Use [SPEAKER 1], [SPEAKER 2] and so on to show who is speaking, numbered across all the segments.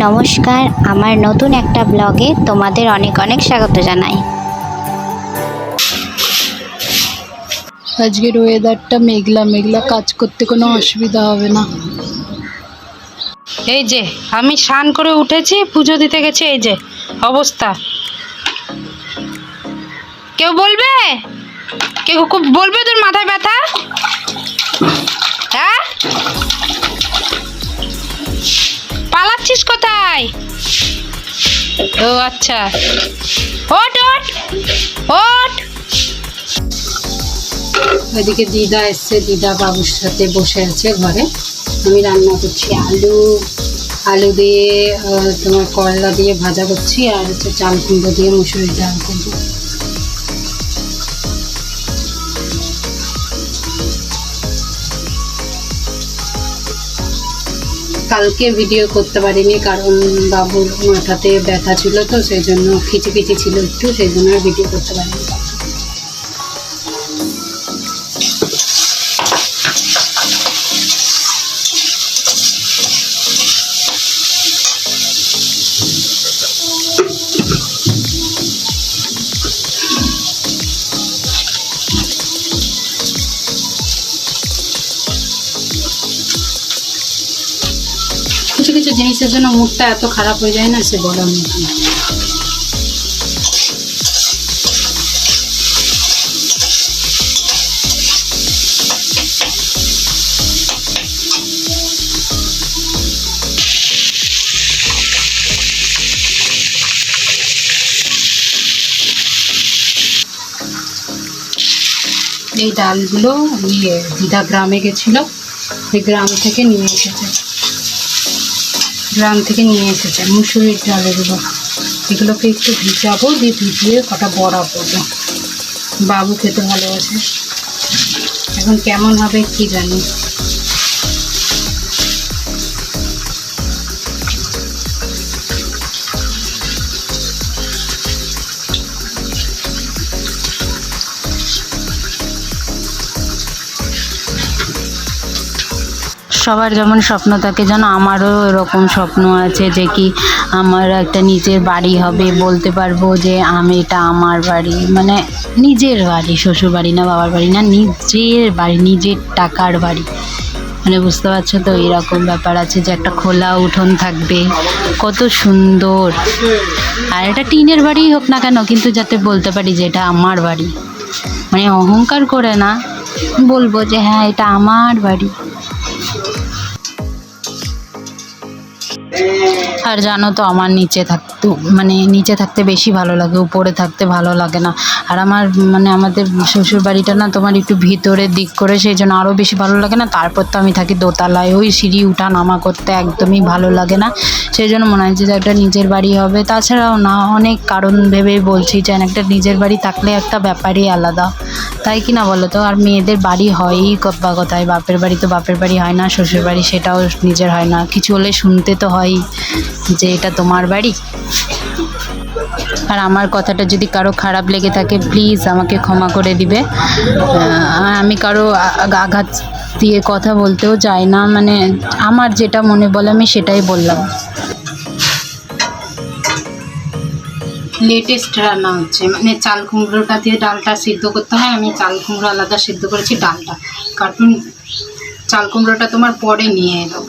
[SPEAKER 1] নমস্কার, আমার নতুন একটা ব্লগে তোমাদের অনেক অনেক স্বাগত জানাই।
[SPEAKER 2] আজকের ওয়েদারটা মেঘলা মেঘলা, কাজ করতে কোনো অসুবিধা হবে না।
[SPEAKER 3] এই যে আমি স্নান করে উঠেছি, পুজো দিতে গেছি, এই যে অবস্থা। কেউ বলবে বলবে তোর মাথায় ব্যথা? হ্যাঁ, পালাচ্ছিস কোথায়? ও আচ্ছা, ওঠ ওঠ ওঠ।
[SPEAKER 2] ওইদিকে দিদা এসছে, দিদা বাবুর সাথে বসে আছে ঘরে। আমি রান্না করছি আলু দিয়ে তোমার করলা দিয়ে ভাজা করছি, আর হচ্ছে চাল কুমড়ো দিয়ে মুসুরির ডাল করবো। কালকে ভিডিও করতে পারিনি, কারণ বাবুর মাথাতে ব্যথা ছিল, তো সেই জন্য খিচিপিচি ছিল একটু, সেই জন্য আর ভিডিও করতে পারিনি। কিছু কিছু জিনিসের জন্য মুডটা এত খারাপ হয়ে যায় না, সে বলার মতো না। এই ডালগুলো দিদা গ্রামে গেছিল, এই গ্রাম থেকে নিয়ে এসেছে মুসুরির ডাল। এগুলোকে একটু ভিজাবো, দিয়ে ভিজিয়ে কটা বড়া করবো। বাবু খেতে ভালোবাসে, এখন কেমন হবে কি জানি।
[SPEAKER 3] সবার যেমন স্বপ্ন থাকে, যেন আমারও এরকম স্বপ্ন আছে যে কি আমার একটা নিজের বাড়ি হবে, বলতে পারবো যে আমি এটা আমার বাড়ি, মানে নিজের বাড়ি, শ্বশুর বাড়ি না, বাবার বাড়ি না, নিজের বাড়ি, নিজের টাকার বাড়ি। মানে বুঝতে পারছো তো, এরকম ব্যাপার আছে যে একটা খোলা উঠোন থাকবে, কত সুন্দর। আর এটা টিনের বাড়ি হোক না কেন, কিন্তু যাতে বলতে পারি যে এটা আমার বাড়ি, মানে অহংকার করে না, বলবো যে হ্যাঁ এটা আমার বাড়ি। আর জানো তো, আমার নিচে থাকতে বেশি ভালো লাগে, উপরে থাকতে ভালো লাগে না। আর আমাদের শ্বশুর বাড়িটা না তোমার একটু ভিতরের দিক করে, সেই জন্য আরও বেশি ভালো লাগে না। তারপর তো আমি থাকি দোতলায়, ওই সিঁড়ি উঠা নামা করতে একদমই ভালো লাগে না, সেই জন্য মনে হয় যে একটা নিজের বাড়ি হবে। তাছাড়াও না, অনেক কারণ ভেবেই বলছি যে একটা নিজের বাড়ি থাকলে একটা ব্যাপারই আলাদা, তাই কি না বলো তো? আর মেয়েদের বাড়ি হয়ই বা কোথায়, বাপের বাড়ি তো বাপের বাড়ি হয় না, শ্বশুর বাড়ি সেটাও নিজের হয় না, কিছু হলে শুনতে তো হয় যে এটা তোমার বাড়ি। আর আমার কথাটা যদি কারো খারাপ লেগে থাকে, প্লিজ আমাকে ক্ষমা করে দিবে। আমি কারো আঘাত দিয়ে কথা বলতেও চাই না, মানে আমার যেটা মনে বলে আমি সেটাই বললাম।
[SPEAKER 2] লেটেস্ট রান্না হচ্ছে, মানে চাল কুমড়োটা দিয়ে ডালটা সিদ্ধ করতে হয়। আমি চাল কুমড়ো আলাদা সিদ্ধ করেছি, ডালটা, কারণ চাল কুমড়োটা তোমার পরে নিয়ে এলো।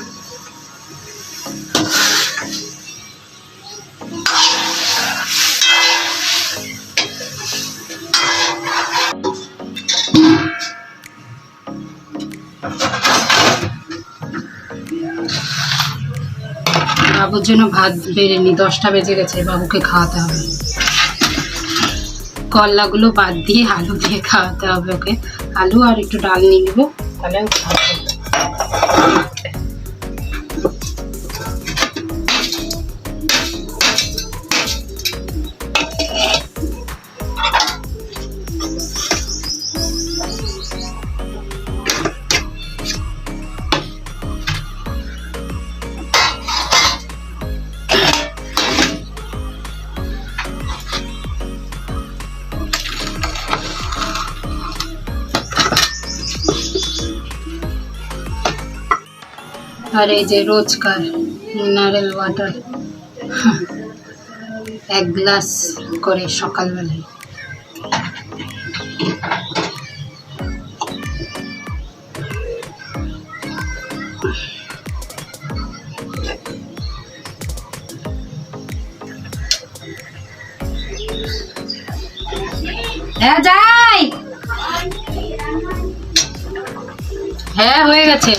[SPEAKER 2] বাবুর জন্য ভাত বেড়েনি, 10টা বেজে গেছে, বাবুকে খাওয়াতে হবে। করলাগুলো বাদ দিয়ে আলু দিয়ে খাওয়াতে হবে ওকে। আলু আর একটু ডাল নিয়ে নেবো, তাহলে খাওয়াতে হবে। আর এই যে রোজকার মিনারেল ওয়াটার 1 গ্লাস করে সকালবেলায়। হ্যাঁ যাই, হ্যাঁ হয়ে গেছে।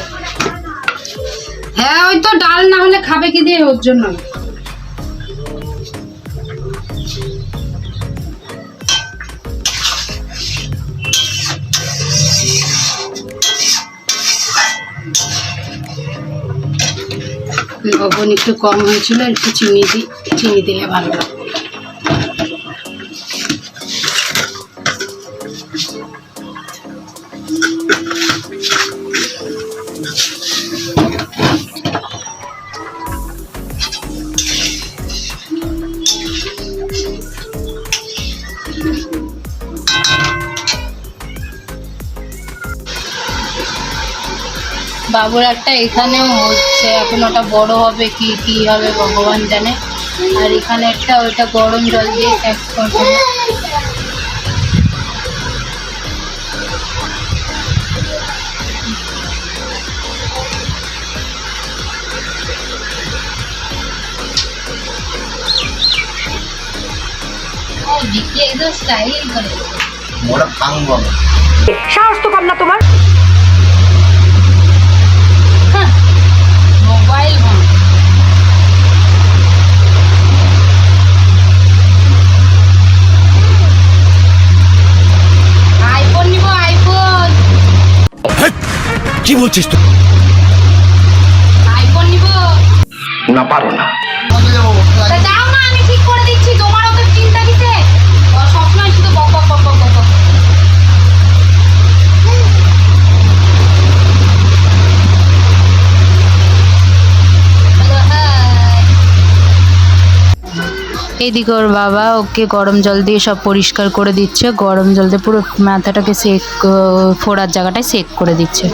[SPEAKER 2] হ্যাঁ ওই তো ডাল না হলে খাবে কি দিয়ে, ওর জন্য। লবণ একটু কম হয়েছিল, একটু চিনি দিলে ভালো লাগে। বাবুর একটা এখানেও হচ্ছে, এখন ওটা বড় হবে কি হবে ভগবান জানে। আর এখানে একটা ওইটা গরম জল দিয়ে প্যাক করবে।
[SPEAKER 4] সাহস তো কম না তোমার।
[SPEAKER 2] মোবাইল আইফোন নিব, আইফোন।
[SPEAKER 5] কি বলছিস তুই?
[SPEAKER 2] আইফোন নিব
[SPEAKER 5] না, পারো না।
[SPEAKER 2] তা দাও না, আমি ঠিক করে দিচ্ছি। তোমার অত চিন্তা কিসে? সবসময় শুধু বক বক বক বক বক।
[SPEAKER 3] এইদিকে ওর বাবা ওকে গরম জল দিয়ে সব পরিষ্কার করে দিচ্ছে, গরম জল দিয়ে পুরো মাথাটাকে সেক, ফোড়ার জায়গাটায় সেক করে দিচ্ছে।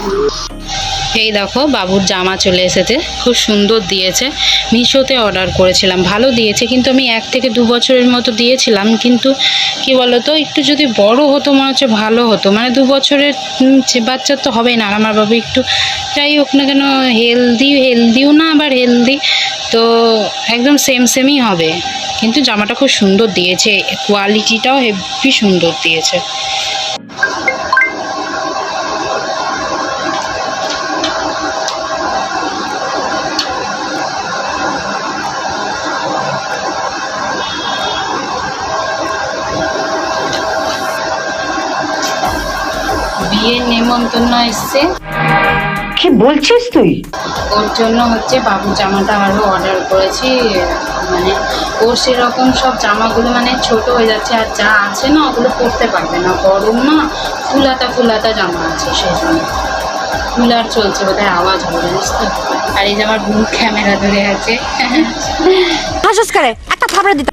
[SPEAKER 3] এই দেখো বাবুর জামা চলে এসেছে, খুব সুন্দর দিয়েছে। মিশোতে অর্ডার করেছিলাম, ভালো দিয়েছে, কিন্তু আমি 1 থেকে 2 বছরের মতো দিয়েছিলাম। কিন্তু কি বলতো, একটু যদি বড় হতো মনে হচ্ছে ভালো হতো। মানে 2 বছরের বাচ্চার তো হবেই না। আর আমার বাবু একটু যাই হোক না কেন হেলদিও না আবার হেলদি, তো একদম সেমই হবে। কিন্তু জামাটা খুব সুন্দর দিয়েছে, কোয়ালিটিটাও হেভি সুন্দর দিয়েছে। বিয়ের নেমন্তন্ন এসছে।
[SPEAKER 4] কি বলছিস তুই?
[SPEAKER 3] ওর জন্য হচ্ছে বাবু জামাটা আরও অর্ডার করেছি। মানে ওর সেরকম সব জামাগুলো মানে ছোট হয়ে যাচ্ছে, আর যা আছে না ওগুলো পরতে পারবে না, গরম না, ফুলাতা জামা আছে, সেই জন্য কুলার চলছে, বোধহয় আওয়াজ হবে, জানিস তো। আর এই যে আমার বোন ক্যামেরা ধরে আছে।
[SPEAKER 4] হাসস করে একটা থাপড়া দিতে।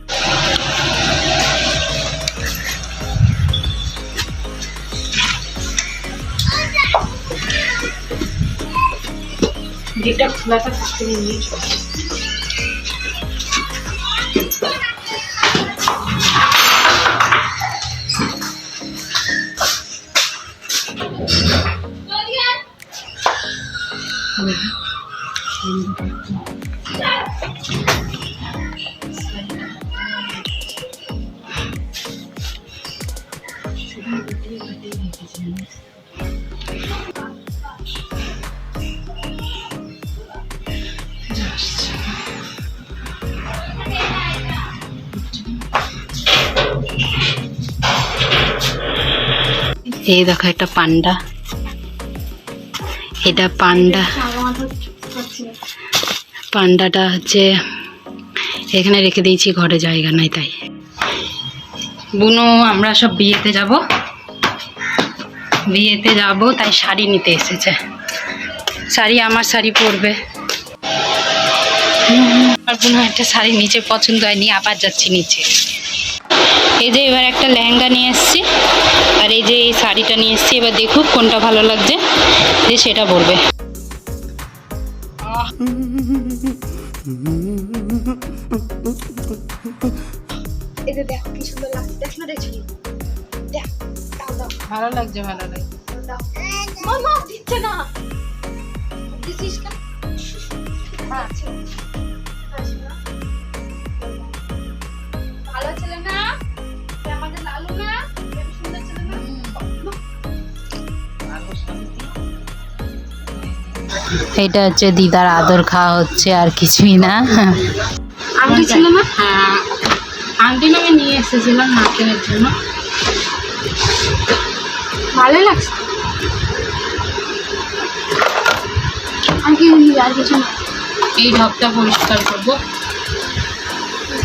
[SPEAKER 3] যেটা ফুলাতা থাকতে নিয়ে চল। এই দেখো একটা পান্ডা, এটা পান্ডাটা হচ্ছে এখানে রেখে দিয়েছি, ঘরে জায়গা নাই তাই। বুনো আমরা সব বিয়েতে যাব তাই শাড়ি নিতে এসেছে। আমার শাড়ি পরবে। আমার বুনো একটা শাড়ি নিচে পছন্দ হয়নি, আবার যাচ্ছি নিচে। এই যে এবার একটা লেহেঙ্গা নিয়ে এসেছি, আর এই যে এই শাড়িটা নিয়ে এসেছি। এবার দেখুক কোনটা ভালো লাগছে, যে সেটা বলবে।
[SPEAKER 6] এই যে দেখো কি সুন্দর লাগছে, দেখ না দেখছি, দেখ, দাও দাও
[SPEAKER 3] ভালো লাগছে, ভালো লাগছে।
[SPEAKER 6] দাও। মামা দিচ্ছে না, দিছিস কেন? আচ্ছা। আচ্ছা। ভালো ছেলে না, তুই আমাদের লালু না, তুই সুন্দর ছেলে না।
[SPEAKER 3] এটা হচ্ছে দিদার আদর খাওয়া হচ্ছে, আর কিছুই না।
[SPEAKER 6] আন্টি ছিল না?
[SPEAKER 3] হ্যাঁ, আন্টি নামে নিয়ে এসেছিলাম নাকের জন্য।
[SPEAKER 6] ভালোই লাগছে। আন্টি আর কিছু না,
[SPEAKER 3] এই ঢপটা পরিষ্কার করবো।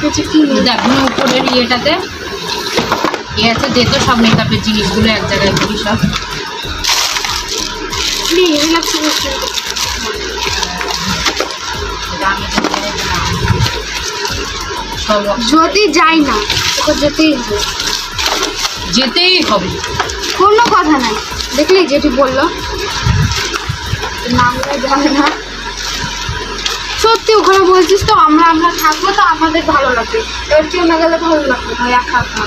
[SPEAKER 6] কিছু কি নেই।
[SPEAKER 3] দেখুন উপরের ইয়েটাতে ইয়ে আছে, দে তো সব মেকআপের জিনিসগুলো এক জায়গায় করি সব।
[SPEAKER 6] নেই, হেভি লাগছে বুঝতে।
[SPEAKER 3] সব
[SPEAKER 6] যদি যাই না তোকে যেতেই হবে,
[SPEAKER 3] যেতেই হবে।
[SPEAKER 6] কোনো কথা নাই। দেখলি যেটি বললো নামটা যাবে না, সত্যি ওখানে বলছিস তো আমরা থাকবো তো আমাদের ভালো লাগবে, এবার কেউ না গেলে ভালো লাগবে না, একা একা।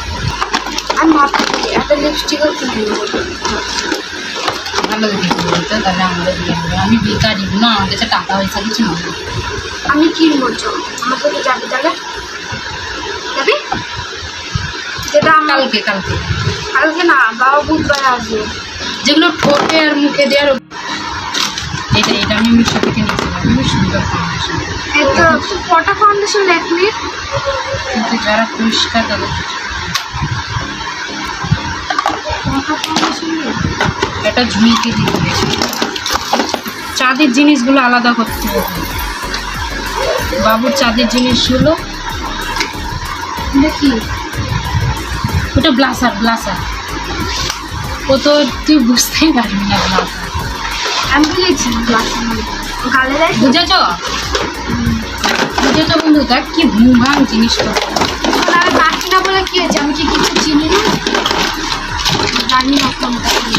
[SPEAKER 6] আমি ভাবছি একটা লিপস্টিকও কিনে নেবো।
[SPEAKER 3] ভালো দেখে বলতো, তাহলে আমাদের দিয়ে দেবে। আমি বেকারি না, আমার কাছে টাকা পয়সা কিছু না।
[SPEAKER 6] আমি কিনবো, চল আমার সাথে যাবি তাহলে, যাবি? যেটা আমার
[SPEAKER 3] কালকে কালকে
[SPEAKER 6] কালকে না, বাবা বুধবার আসবে।
[SPEAKER 3] যেগুলো ঠোঁটে আর মুখে দেওয়ার, এটা এটা আমি মিশো থেকে নিয়েছিলাম, খুবই সুন্দর ফাউন্ডেশন।
[SPEAKER 6] এত কটা ফাউন্ডেশন ল্যাকমির?
[SPEAKER 3] কিন্তু যারা পরিষ্কার তাদের
[SPEAKER 6] কটা ফাউন্ডেশন?
[SPEAKER 3] এটা ঝুঁইকে দিতে গেছে। চাঁদের জিনিসগুলো আলাদা করতে হবে। বাবুর চাঁদের জিনিসগুলো
[SPEAKER 6] দেখি
[SPEAKER 3] ওটা ব্লাসার ব্লাসার, ও তো তুই বুঝতেই পারবি না ব্লাসার।
[SPEAKER 6] আমি বুঝেছি গালে দেয়।
[SPEAKER 3] বুঝেছ বুঝেছ বন্ধু, দেখ কি ভুং ভাং জিনিসটা।
[SPEAKER 6] আমি পাচ্ছি না বলে কি হয়েছে, আমি কি কিছু চিনি না, জানি না কোনটা কি।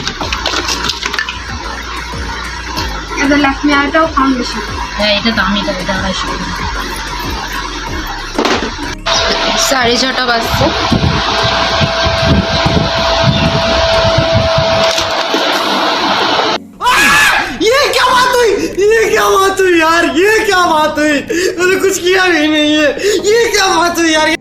[SPEAKER 6] এটা ল্যাকমি, আরটাও ফাউন্ডেশন।
[SPEAKER 3] হ্যাঁ, এটা দামি, এটা 250 6:30 বাজছে।
[SPEAKER 7] ये क्या बात हुई, ये क्या बात हुई यार, ये क्या बात हुई, मैंने कुछ किया भी नहीं है, ये क्या बात हुई यार।